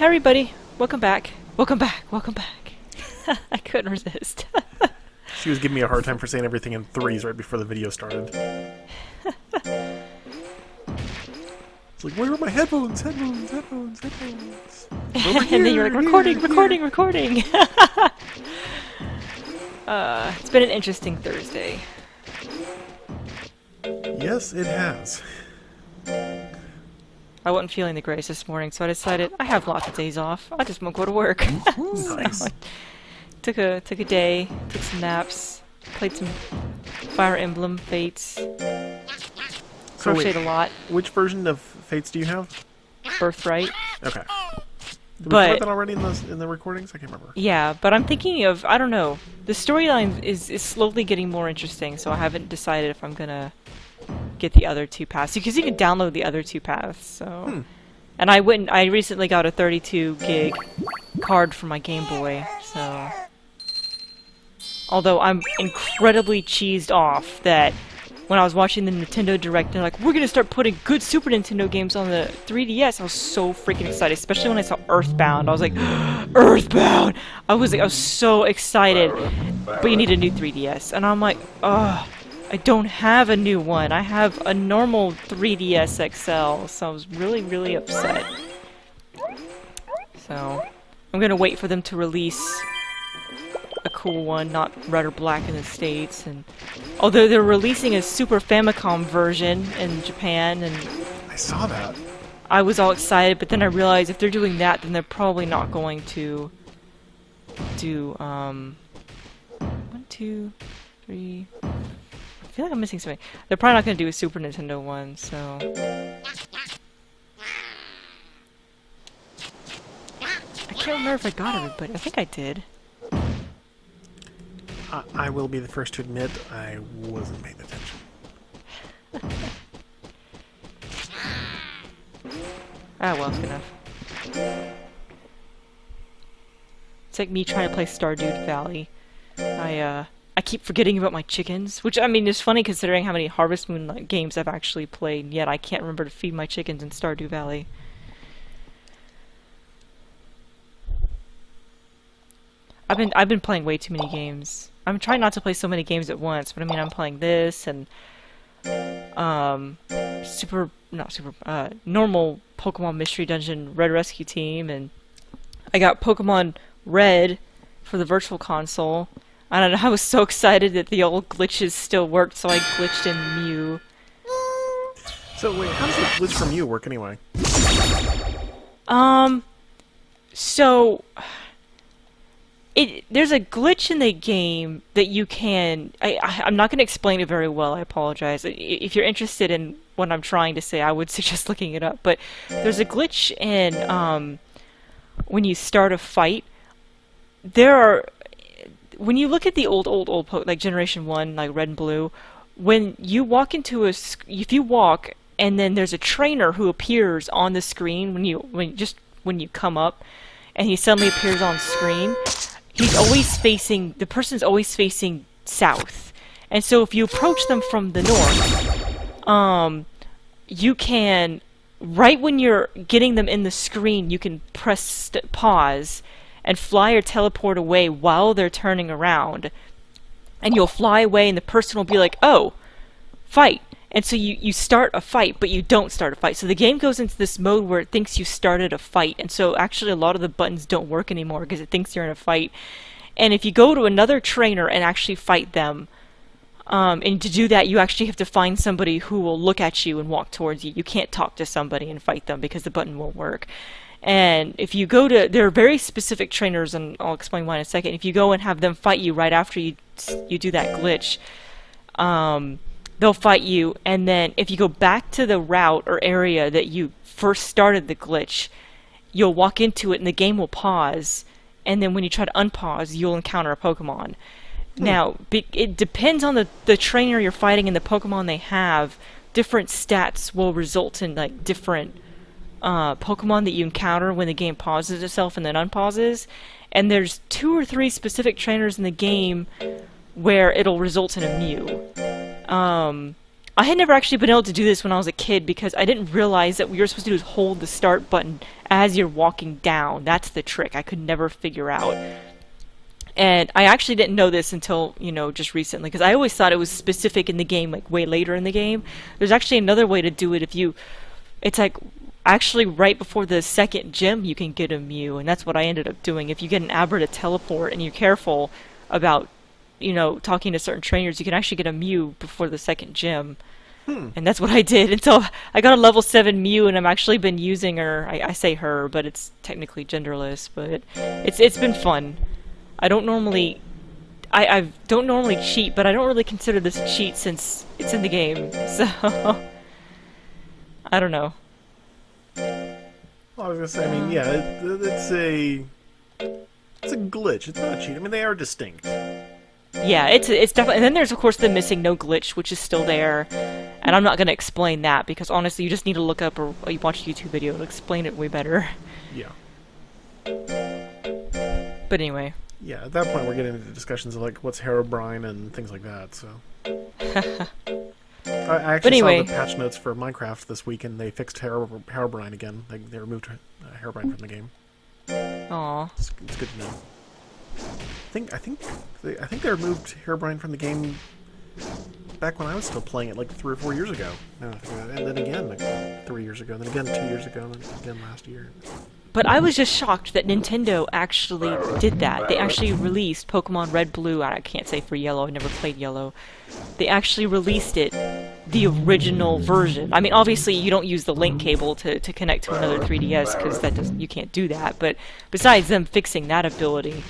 Hey everybody, welcome back. Welcome back, welcome back. I couldn't resist. She was giving me a hard time for saying everything in threes right before the video started. It's like, where are my headphones? Headphones, headphones, headphones. Over here, And then you're like, recording. It's been an interesting Thursday. Yes, it has. I wasn't feeling the greatest this morning, so I decided I have lots of days off. I just won't go to work. Nice. So took a day, took some naps, played some Fire Emblem Fates, crocheted a lot. Which version of Fates do you have? Birthright. Okay. Did we But cover that already in the recordings? I can't remember. yeah, but I'm thinking of, I don't know, the storyline is slowly getting more interesting, so I haven't decided if I'm gonna get the other two paths, because you can download the other two paths. So, and I recently got a 32 gig card for my Game Boy. So, although I'm incredibly cheesed off that when I was watching the Nintendo Direct, they're like, we're gonna start putting good Super Nintendo games on the 3DS. I was so freaking excited, especially when I saw Earthbound. I was like, Earthbound! I was so excited, but you need a new 3DS, and I'm like, ugh. I don't have a new one. I have a normal 3DS XL, so I was really, really upset. So, I'm gonna wait for them to release a cool one, not red or black in the States. And although they're releasing a Super Famicom version in Japan, and I saw that. I was all excited, but then I realized if they're doing that, then they're probably not going to do, 1, 2, 3... I feel like I'm missing something. They're probably not going to do a Super Nintendo one, so... I can't remember if I got everybody. I think I did. I will be the first to admit I wasn't paying attention. Ah, well, it's good enough. It's like me trying to play Stardew Valley. I keep forgetting about my chickens, which, I mean, is funny considering how many Harvest Moon games I've actually played, yet I can't remember to feed my chickens in Stardew Valley. I've been playing way too many games. I'm trying not to play so many games at once, but I mean, I'm playing this and normal Pokemon Mystery Dungeon Red Rescue Team, and I got Pokemon Red for the Virtual Console. I don't know, I was so excited that the old glitches still worked, so I glitched in Mew. So wait, how does the glitch from you work anyway? So there's a glitch in the game that you can... I'm not going to explain it very well, I apologize. If you're interested in what I'm trying to say, I would suggest looking it up. But there's a glitch in when you start a fight. When you look at the old like Generation 1, like Red and Blue, when you walk into if you walk and then there's a trainer who appears on the screen when you come up, and he suddenly appears on screen, the person's always facing south. And so if you approach them from the north, you can, right when you're getting them in the screen, you can press pause and fly or teleport away while they're turning around. And you'll fly away and the person will be like, oh, fight. And so you start a fight, but you don't start a fight. So the game goes into this mode where it thinks you started a fight. And so actually a lot of the buttons don't work anymore because it thinks you're in a fight. And if you go to another trainer and actually fight them, and to do that you actually have to find somebody who will look at you and walk towards you. You can't talk to somebody and fight them because the button won't work. And if you go to, there are very specific trainers, and I'll explain why in a second. If you go and have them fight you right after you do that glitch, they'll fight you, and then if you go back to the route or area that you first started the glitch, you'll walk into it and the game will pause, and then when you try to unpause, you'll encounter a Pokemon. Now, it depends on the trainer you're fighting and the Pokemon they have. Different stats will result in like different Pokemon that you encounter when the game pauses itself and then unpauses. And there's 2 or 3 specific trainers in the game where it'll result in a Mew. I had never actually been able to do this when I was a kid because I didn't realize that what you're supposed to do is hold the start button as you're walking down. That's the trick I could never figure out. And I actually didn't know this until, just recently, because I always thought it was specific in the game, like way later in the game. There's actually another way to do it if you, it's like actually right before the second gym you can get a Mew, and that's what I ended up doing. If you get an Abra to teleport and you're careful about, talking to certain trainers, you can actually get a Mew before the second gym. And that's what I did until I got a level 7 Mew, and I've actually been using her. I say her, but it's technically genderless, but it's been fun. I don't normally I don't normally cheat, but I don't really consider this a cheat since it's in the game. So I don't know. Well, I was gonna say, I mean, yeah, it's a glitch. It's not a cheat. I mean, they are distinct. Yeah, it's definitely. And then there's of course the missing no glitch, which is still there. And I'm not gonna explain that because honestly, you just need to look up or you watch a YouTube video to explain it way better. Yeah. But anyway. Yeah, at that point we're getting into discussions of like what's Herobrine and things like that. So. I actually saw the patch notes for Minecraft this week, and they fixed Herobrine again. They removed Herobrine from the game. Aw. It's good to know. I think they removed Herobrine from the game back when I was still playing it, like 3 or 4 years ago. And then again, like 3 years ago, and then again 2 years ago, and then again last year. But I was just shocked that Nintendo actually did that. They actually released Pokemon Red Blue. I can't say for Yellow. I never played Yellow. They actually released it, the original version. I mean, obviously you don't use the link cable to connect to another 3DS because you can't do that. But besides them fixing that ability,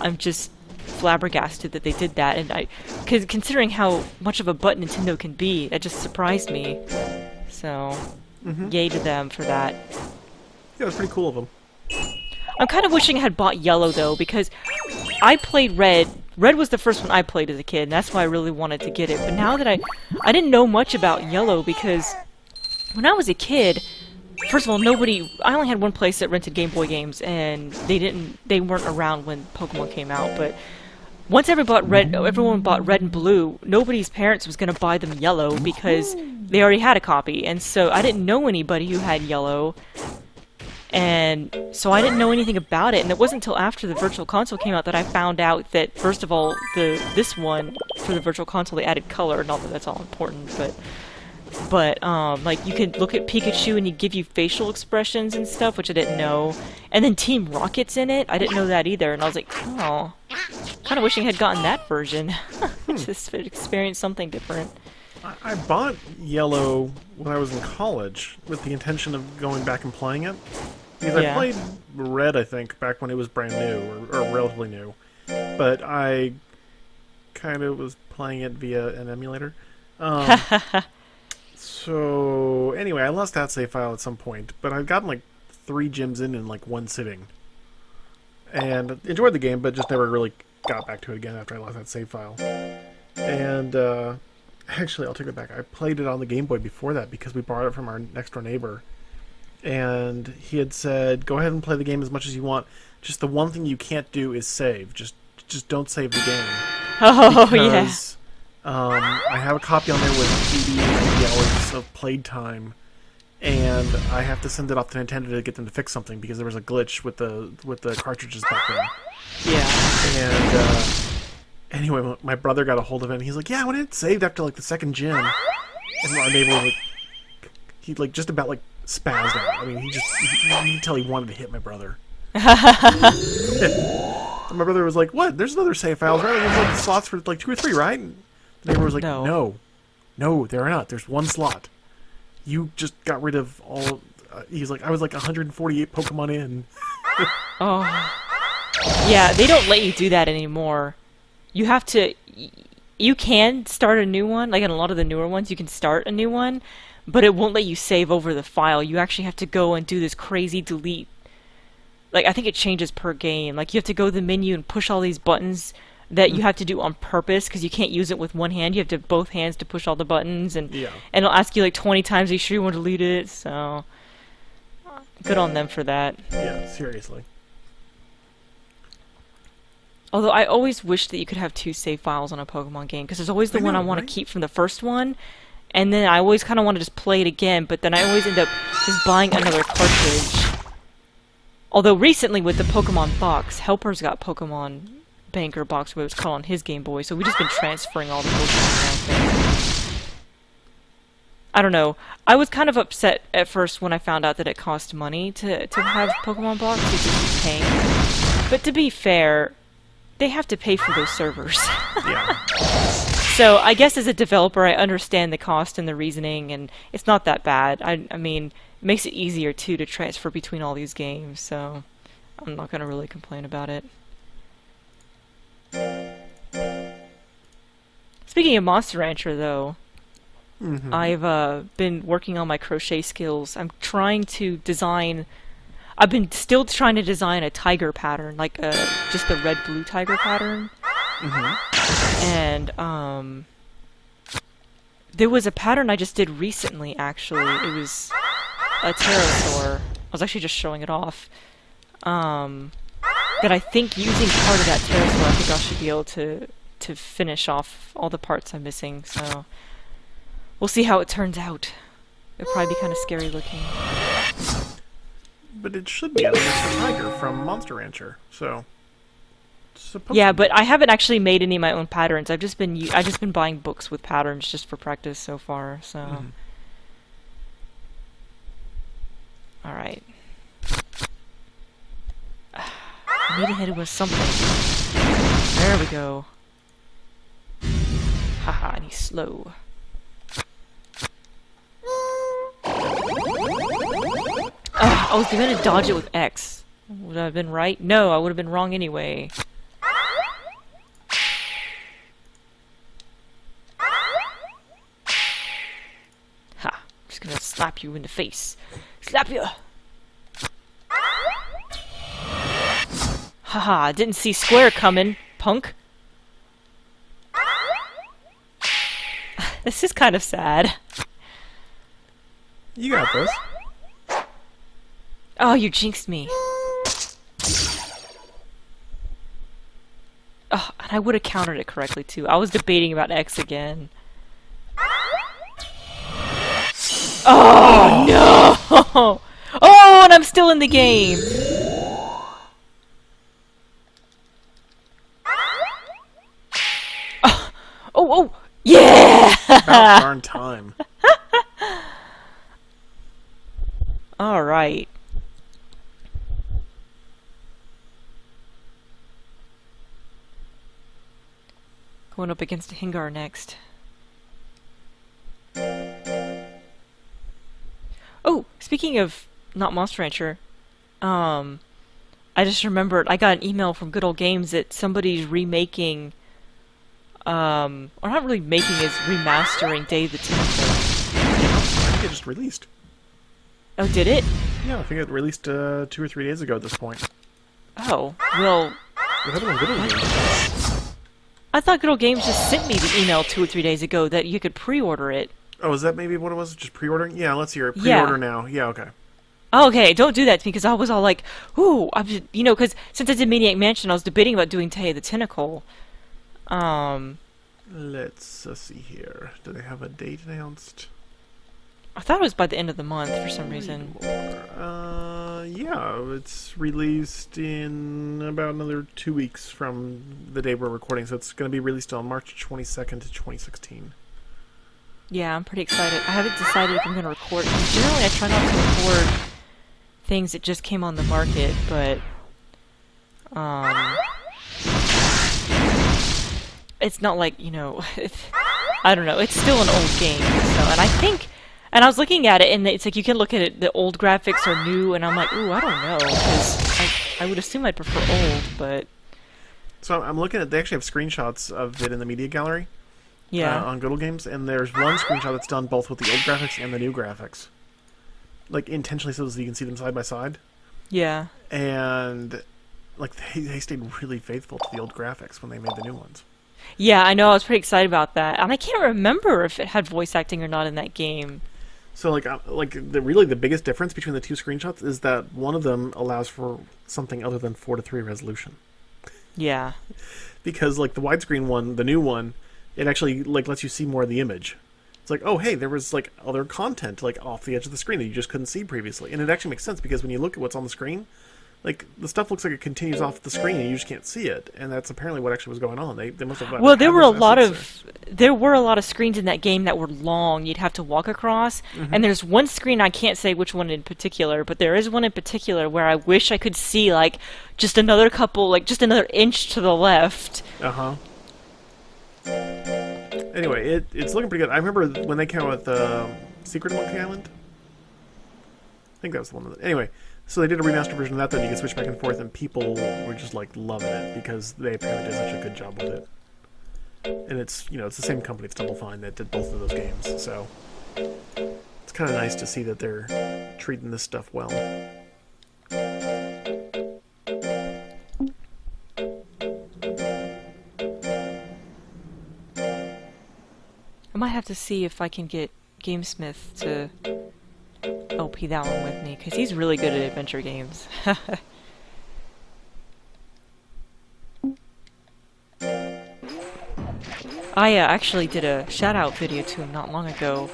I'm just flabbergasted that they did that. And because considering how much of a butt Nintendo can be, that just surprised me. So, yay to them for that. Yeah, it was pretty cool of them. I'm kind of wishing I had bought Yellow, though, because I played Red. Red was the first one I played as a kid, and that's why I really wanted to get it. But now that I didn't know much about Yellow, because when I was a kid, first of all, I only had one place that rented Game Boy games, and they weren't around when Pokemon came out, but once everyone bought Red and Blue, nobody's parents was going to buy them Yellow, because they already had a copy, and so I didn't know anybody who had Yellow. And so I didn't know anything about it, and it wasn't until after the Virtual Console came out that I found out that, first of all, this one, for the Virtual Console, they added color. Not that that's all important, but like, you could look at Pikachu and he'd give you facial expressions and stuff, which I didn't know. And then Team Rocket's in it. I didn't know that either, and I was like, oh, kind of wishing I had gotten that version. Just to experience something different. I bought Yellow when I was in college with the intention of going back and playing it. Because I played Red, I think, back when it was brand new, or relatively new. But I kind of was playing it via an emulator. So, anyway, I lost that save file at some point. But I've gotten like 3 gyms in like one sitting. And enjoyed the game, but just never really got back to it again after I lost that save file. And, actually, I'll take it back. I played it on the Game Boy before that because we borrowed it from our next-door neighbor. And he had said, go ahead and play the game as much as you want. Just the one thing you can't do is save. Just don't save the game. Oh, because, I have a copy on there with 80 hours of played time. And I have to send it off to Nintendo to get them to fix something because there was a glitch with the cartridges back then. Yeah. And, anyway, my brother got a hold of it, and he's like, yeah, I went in and saved after, like, the second gym. And our neighbor was like, he, like, just about, like, spazzed out. I mean, you could tell he wanted to hit my brother. And my brother was like, what? There's another save files, right? There's, like, slots for, like, 2 or 3, right? And the neighbor was like, no, there are not. There's one slot. You just got rid of all... he's like, I was, like, 148 Pokemon in. Oh. Yeah, they don't let you do that anymore. You have to... You can start a new one. Like, in a lot of the newer ones, you can start a new one, but it won't let you save over the file. You actually have to go and do this crazy delete. Like, I think it changes per game. Like, you have to go to the menu and push all these buttons that you have to do on purpose, because you can't use it with one hand. You have to have both hands to push all the buttons, and it'll ask you, like, 20 times, are you sure you want to delete it? So, good on them for that. Yeah, seriously. Although I always wish that you could have 2 save files on a Pokemon game, because there's always the one I want to keep from the first one, and then I always kind of want to just play it again, but then I always end up just buying another cartridge. Although recently with the Pokemon box, Helper's got Pokemon Banker box, what it was called on his Game Boy, so we've just been transferring all the Pokemon around there. I don't know. I was kind of upset at first when I found out that it cost money to have Pokemon box, to just be paying. But to be fair, they have to pay for those servers. Yeah. So I guess as a developer, I understand the cost and the reasoning, and it's not that bad. I mean, it makes it easier too to transfer between all these games, so I'm not gonna really complain about it. Speaking of Monster Rancher, though, I've been working on my crochet skills. I'm trying to design. I've been still trying to design a tiger pattern, like just the red-blue tiger pattern. And there was a pattern I just did recently, actually. It was a pterosaur. I was actually just showing it off. That I think using part of that pterosaur, I think I should be able to finish off all the parts I'm missing. So we'll see how it turns out. It'll probably be kind of scary looking. But it should be at least a tiger from Monster Rancher, so... Yeah, but I haven't actually made any of my own patterns. I've just been buying books with patterns just for practice so far. So, all right. I need to hit it with something. There we go. Haha, and he's slow. I was gonna dodge it with X. Would I have been right? No, I would have been wrong anyway. Ha! I'm just gonna slap you in the face. Slap you! Haha, didn't see square coming, punk. This is kind of sad. You got this. Oh, you jinxed me. Oh, and I would have countered it correctly too. I was debating about X again. Oh no! Oh, and I'm still in the game. Oh, yeah! About darn time. All right. Going up against Hingar next. Oh, speaking of not Monster Rancher, I just remembered I got an email from Good Old Games that somebody's remaking, or not really making, is remastering Day of the Tentacle. I think it just released. Oh, did it? Yeah, I think it released 2 or 3 days ago at this point. Oh, well... What happened on Good Old Games? I thought Good Old Games just sent me the email 2 or 3 days ago that you could pre-order it. Oh, is that maybe what it was? Just pre-ordering? Yeah, let's hear it. Pre-order now. Yeah, okay. Oh, okay, don't do that to me, because I was all like, ooh, I'm just, you know, because since I did Maniac Mansion, I was debating about doing Day of the Tentacle. Let's see here. Do they have a date announced? I thought it was by the end of the month for some reason. Yeah, it's released in about another 2 weeks from the day we're recording, so it's going to be released on March 22nd to 2016. Yeah, I'm pretty excited. I haven't decided if I'm going to record. Generally, I try not to record things that just came on the market, but it's not like, you know, I don't know. It's still an old game, so, and I think. And I was looking at it, and it's like you can look at it, the old graphics are new, and I'm like, ooh, I don't know, because I would assume I'd prefer old, but... So I'm looking at, they actually have screenshots of it in the media gallery. Yeah. On Good Old Games, and there's one screenshot that's done both with the old graphics and the new graphics. Like, intentionally so that you can see them side by side. Yeah. And, like, they stayed really faithful to the old graphics when they made the new ones. Yeah, I know, I was pretty excited about that. And I can't remember if it had voice acting or not in that game. So, really the biggest difference between the two screenshots is that one of them allows for something other than 4:3 resolution. Yeah. Because, like, the widescreen one, the new one, it actually, like, lets you see more of the image. It's like, oh, hey, there was like other content like off the edge of the screen that you just couldn't see previously, and it actually makes sense because when you look at what's on the screen, like the stuff looks like it continues off the screen and you just can't see it, and that's apparently what actually was going on. They must have Well, had those assets there were a lot of screens in that game that were long. You'd have to walk across, and there's one screen I can't say which one in particular, but there is one in particular where I wish I could see like just another couple, like just another inch to the left. there. Anyway, it's looking pretty good. I remember when they came out with Secret of Monkey Island. I think that was the one. Anyway, so they did a remastered version of that. Then you could switch back and forth, and people were just like loving it because they apparently did such a good job with it. And it's it's the same company, it's Double Fine, that did both of those games. So it's kind of nice to see that they're treating this stuff well. I might have to see if I can get GameSmith to LP that one with me, because he's really good at adventure games. I actually did a shout-out video to him not long ago,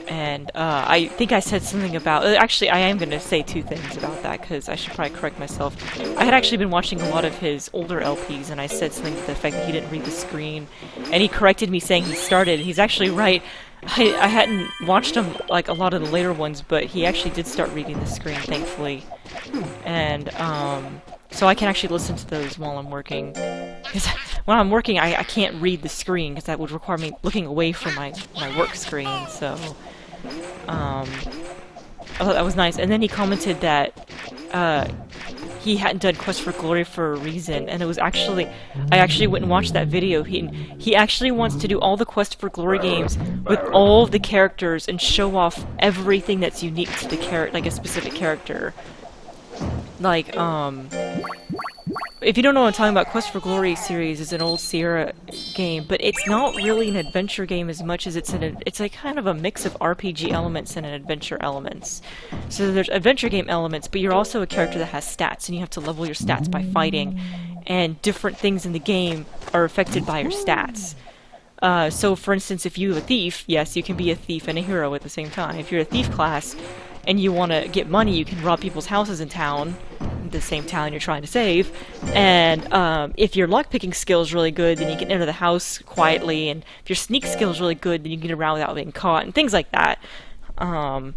and I think I said something about... actually, I am going to say two things about that, because I should probably correct myself. I had actually been watching a lot of his older LPs, and I said something to the effect that he didn't read the screen, and he corrected me saying he started. He's actually right. I hadn't watched him, like, a lot of the later ones, but he actually did start reading the screen, thankfully. And, so I can actually listen to those while I'm working. Because when I'm working, I can't read the screen, because that would require me looking away from my work screen, so... I thought that was nice. And then he commented that, he hadn't done Quest for Glory for a reason, and it was actually... I actually went and watched that video. He actually wants to do all the Quest for Glory games with all the characters and show off everything that's unique to the like a specific character. Like, if you don't know what I'm talking about, Quest for Glory series is an old Sierra game, but it's not really an adventure game as much as it's like kind of a mix of RPG elements and adventure elements. So there's adventure game elements, but you're also a character that has stats, and you have to level your stats by fighting, and different things in the game are affected by your stats. So for instance, if you're a thief, yes, you can be a thief and a hero at the same time. If you're a thief class, and you want to get money, you can rob people's houses in town, the same town you're trying to save. And if your lockpicking skill is really good, then you can enter the house quietly. And if your sneak skill is really good, then you can get around without being caught, and things like that. And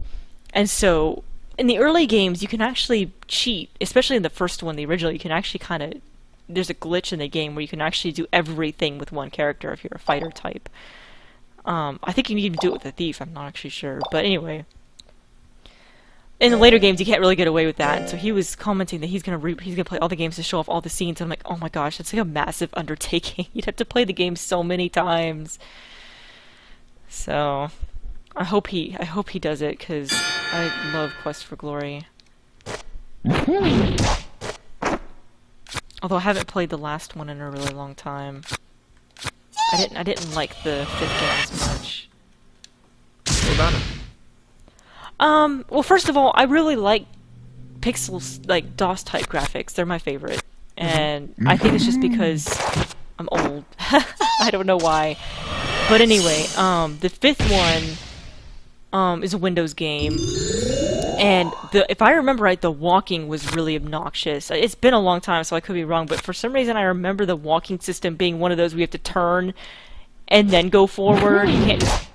so, in the early games, you can actually cheat, especially in the first one, the original. You can actually kind of... There's a glitch in the game where you can actually do everything with one character if you're a fighter type. I think you can even do it with a thief, I'm not actually sure. But anyway... In the later games, you can't really get away with that. And so he was commenting that he's gonna play all the games to show off all the scenes. And I'm like, oh my gosh, that's like a massive undertaking. You'd have to play the game so many times. So, I hope he does it, because I love Quest for Glory. Although I haven't played the last one in a really long time. I didn't like the fifth game as much. What about it? Well, first of all, I really like pixels, like DOS-type graphics. They're my favorite. And I think it's just because I'm old. I don't know why. But anyway, the fifth one, is a Windows game. And if I remember right, the walking was really obnoxious. It's been a long time, so I could be wrong, but for some reason I remember the walking system being one of those where you have to turn and then go forward. You can't just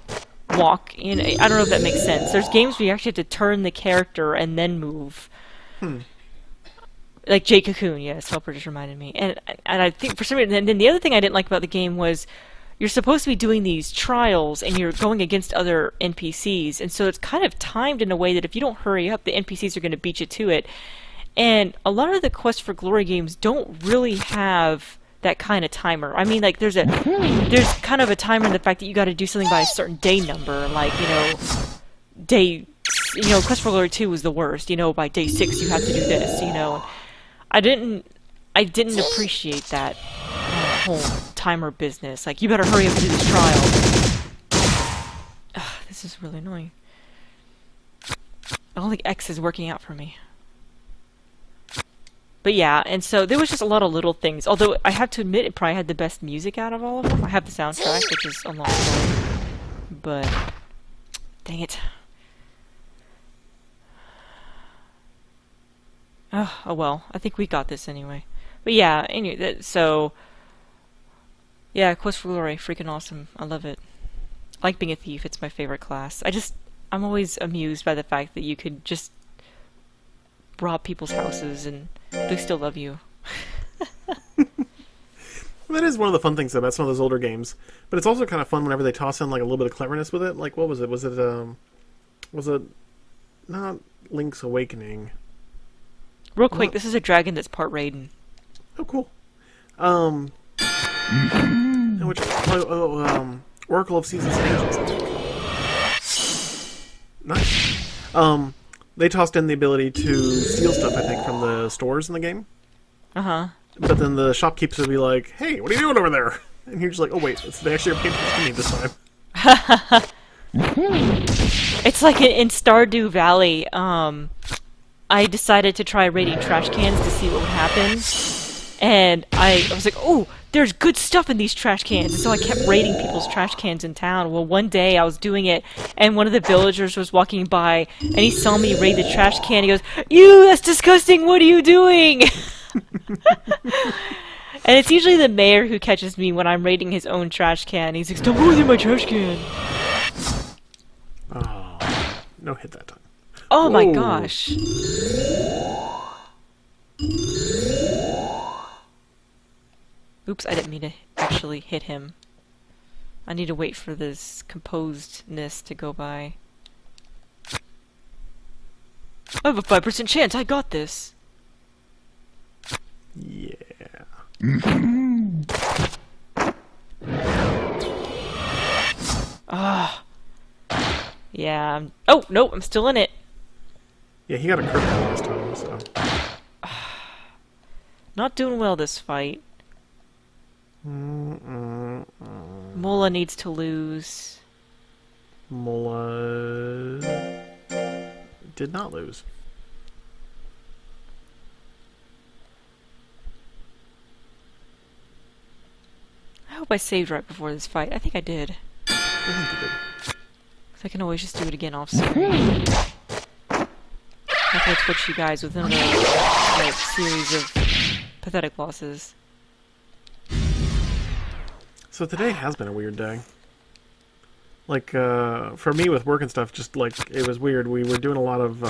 walk. I don't know if that makes sense. There's games where you actually have to turn the character and then move. Like Jay Cocoon, yes, Helper just reminded me. And I think for some reason, and then the other thing I didn't like about the game was you're supposed to be doing these trials and you're going against other NPCs, and so it's kind of timed in a way that if you don't hurry up, the NPCs are going to beat you to it. And a lot of the Quest for Glory games don't really have that kind of timer. I mean, like, there's kind of a timer in the fact that you got to do something by a certain day number, like, Quest for Glory 2 was the worst, by day 6 you have to do this, I didn't appreciate that whole timer business. Like, you better hurry up and do this trial. Ugh, this is really annoying. I don't think X is working out for me. But yeah, and so there was just a lot of little things. Although I have to admit, it probably had the best music out of all of them. I have the soundtrack, which is a long story. but dang it. Oh well, I think we got this anyway. But yeah, anyway, so yeah, Quest for Glory, freaking awesome. I love it. I like being a thief. It's my favorite class. I'm always amused by the fact that you could just rob people's houses and they still love you. That is one of the fun things about some of those older games. But it's also kind of fun whenever they toss in like a little bit of cleverness with it. Like, what was it? Was it not Link's Awakening? Real quick, this is a dragon that's part Raiden. Oh, cool. Oracle of Seasons and Ages, I think. Nice. They tossed in the ability to steal stuff, I think, from the stores in the game. Uh-huh. But then the shopkeepers would be like, "Hey, what are you doing over there?" And you're just like, "Oh wait, they actually are paying attention to me this time." It's like in Stardew Valley, I decided to try raiding trash cans to see what would happen. And I was like, oh, there's good stuff in these trash cans. And so I kept raiding people's trash cans in town. Well, one day I was doing it, and one of the villagers was walking by, and he saw me raid the trash can. He goes, "Ew, that's disgusting. What are you doing?" And it's usually the mayor who catches me when I'm raiding his own trash can. He's like, "Stop raiding my trash can." Oh, no hit that time. Oh my gosh. Oops, I didn't mean to actually hit him. I need to wait for this composedness to go by. I have a 5% chance, I got this. Yeah. Ah. Yeah. Oh, no, I'm still in it. Yeah, he got a critical last time, so. Not doing well this fight. Mola needs to lose. Mola did not lose. I hope I saved right before this fight. I think I did. I think you did. So I can always just do it again off screen. Hopefully Twitch you guys with another like, series of pathetic losses. So today has been a weird day. Like, for me with work and stuff, just like, it was weird. We were doing a lot of,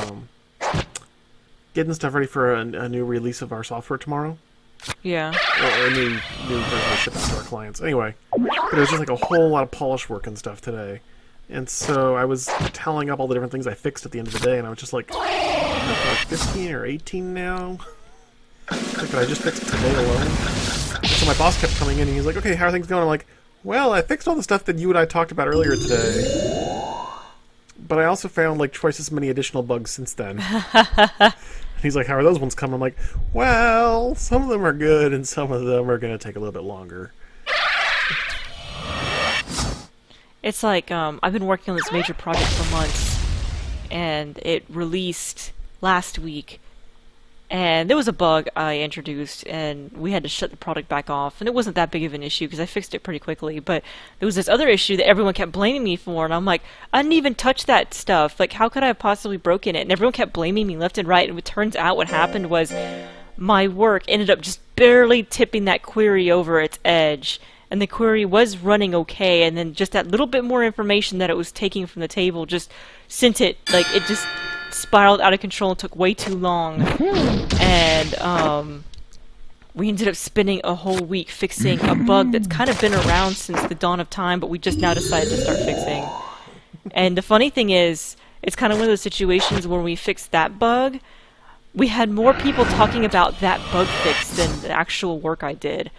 getting stuff ready for a new release of our software tomorrow. Yeah. Or a new version to ship out to our clients. Anyway, but it was just like a whole lot of polish work and stuff today. And so I was tallying up all the different things I fixed at the end of the day, and I was just like, like 15 or 18 now? Like, I just fixed today alone? So my boss kept coming in, and he's like, okay, how are things going? I'm like, well, I fixed all the stuff that you and I talked about earlier today. But I also found, like, twice as many additional bugs since then. And he's like, how are those ones coming? I'm like, well, some of them are good, and some of them are going to take a little bit longer. It's like, I've been working on this major project for months, and it released last week, and there was a bug I introduced, and we had to shut the product back off, and it wasn't that big of an issue, because I fixed it pretty quickly, but there was this other issue that everyone kept blaming me for, and I'm like, I didn't even touch that stuff, like, how could I have possibly broken it? And everyone kept blaming me left and right, and it turns out what happened was, my work ended up just barely tipping that query over its edge, and the query was running okay, and then just that little bit more information that it was taking from the table just sent it, like, it just spiraled out of control and took way too long. And, we ended up spending a whole week fixing a bug that's kind of been around since the dawn of time, but we just now decided to start fixing. And the funny thing is, it's kind of one of those situations where we fixed that bug, we had more people talking about that bug fix than the actual work I did.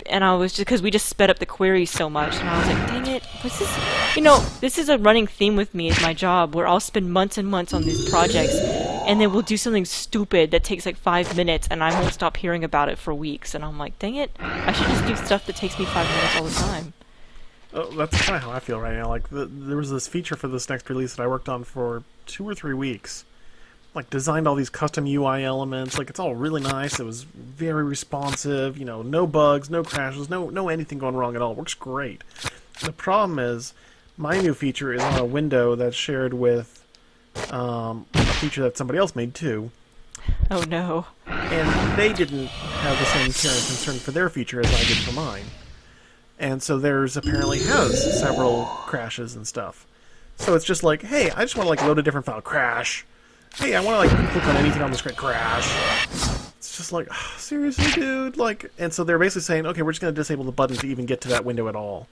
And I was just, because we just sped up the query so much, and I was like, dang it, this is, you know, this is a running theme with me as my job, where I'll spend months and months on these projects, and then we'll do something stupid that takes like 5 minutes, and I won't stop hearing about it for weeks, and I'm like, dang it, I should just do stuff that takes me 5 minutes all the time. Oh, that's kind of how I feel right now. Like, there was this feature for this next release that I worked on for 2 or 3 weeks. Like, designed all these custom UI elements. Like, it's all really nice. It was very responsive. You know, no bugs, no crashes, no anything going wrong at all. It works great. The problem is, my new feature is on a window that's shared with a feature that somebody else made too, Oh no. and they didn't have the same care and concern for their feature as I did for mine. And so theirs apparently has several crashes and stuff. So it's just like, hey, I just want to like load a different file, crash. Hey, I want to like click on anything on the screen, crash. It's just like, seriously, dude. Like, and so they're basically saying, okay, we're just going to disable the button to even get to that window at all.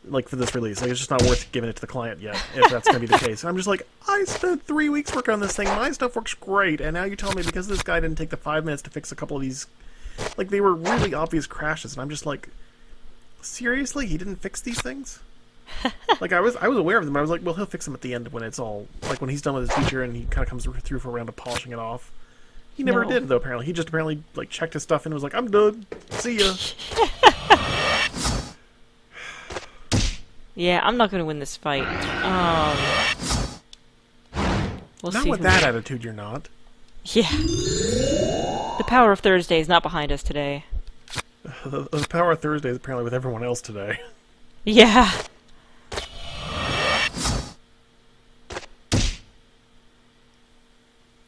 Like for this release, like it's just not worth giving it to the client yet, if that's going to be the case. And I'm just like, I spent 3 weeks working on this thing. My stuff works great, and now you're telling me because this guy didn't take the 5 minutes to fix a couple of these, like they were really obvious crashes, and I'm just like, seriously, he didn't fix these things? Like I was aware of them. I was like, well, he'll fix them at the end when it's all like when he's done with his feature and he kind of comes through for a round of polishing it off. He never No. did though. Apparently, he just apparently like checked his stuff and was like, I'm done. See ya. Yeah, I'm not gonna win this fight. We'll Not see. with that attitude, you're not. Yeah. The power of Thursday is not behind us today. The power of Thursday is apparently with everyone else today. Yeah.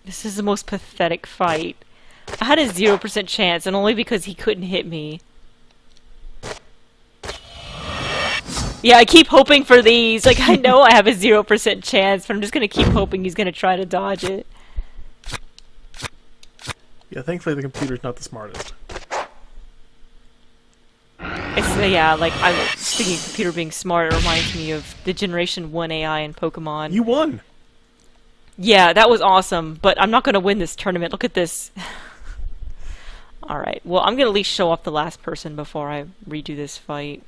This is the most pathetic fight. I had a 0% chance, and only because he couldn't hit me. Yeah, I keep hoping for these. Like, I know I have a 0% chance, but I'm just gonna keep hoping he's gonna try to dodge it. Yeah, thankfully the computer's not the smartest. It's, yeah, like, speaking of computer being smart, it reminds me of the Generation 1 AI in Pokemon. You won! Yeah, that was awesome, but I'm not gonna win this tournament. Look at this. Alright, well, I'm gonna at least show off the last person before I redo this fight.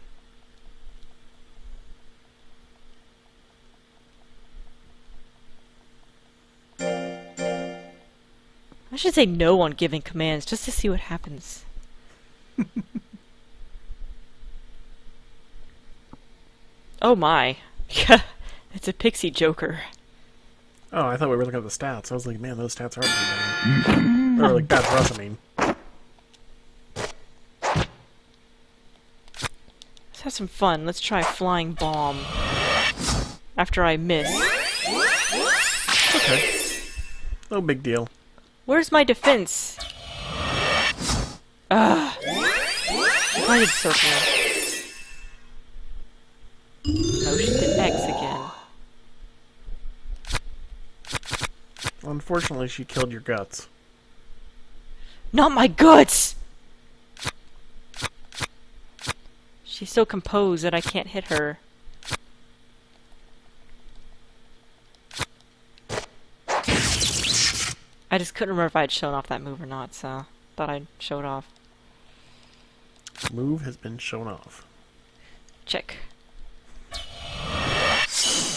I should say no on giving commands, just to see what happens. Oh my. It's a pixie joker. Oh, I thought we were looking at the stats. I was like, man, those stats are pretty bad. Or like bad for us, I mean. Let's have some fun. Let's try flying bomb. After I miss. Okay. No big deal. Where's my defense? Ugh. I did circle. Oh, she did X again. Unfortunately, she killed your guts. Not my guts! She's so composed that I can't hit her. I just couldn't remember if I'd shown off that move or not, so thought I'd show it off. Move has been shown off. Check.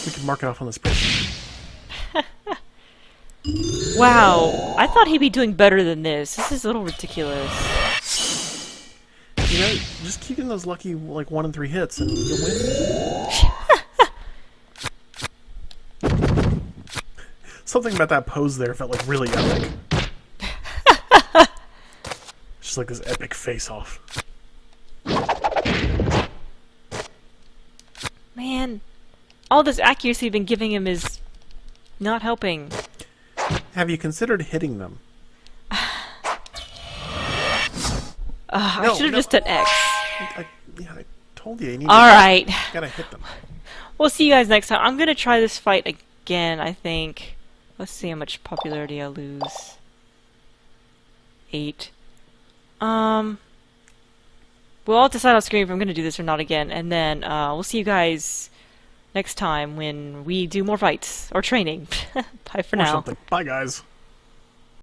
We can mark it off on the spreadsheet. Wow, I thought he'd be doing better than this. This is a little ridiculous. You know, just keep getting those lucky, like, 1 in 3 hits and you'll win. Something about that pose there felt like really epic. Just like this epic face-off. Man, all this accuracy I've been giving him is not helping. Have you considered hitting them? I should have just done X. I told you. You need Alright. gotta hit them. We'll see you guys next time. I'm gonna try this fight again, I think. Let's see how much popularity I lose. 8. We'll all decide off screen if I'm gonna do this or not again, and then we'll see you guys next time when we do more fights or training. Bye for Or now. something. Bye, guys.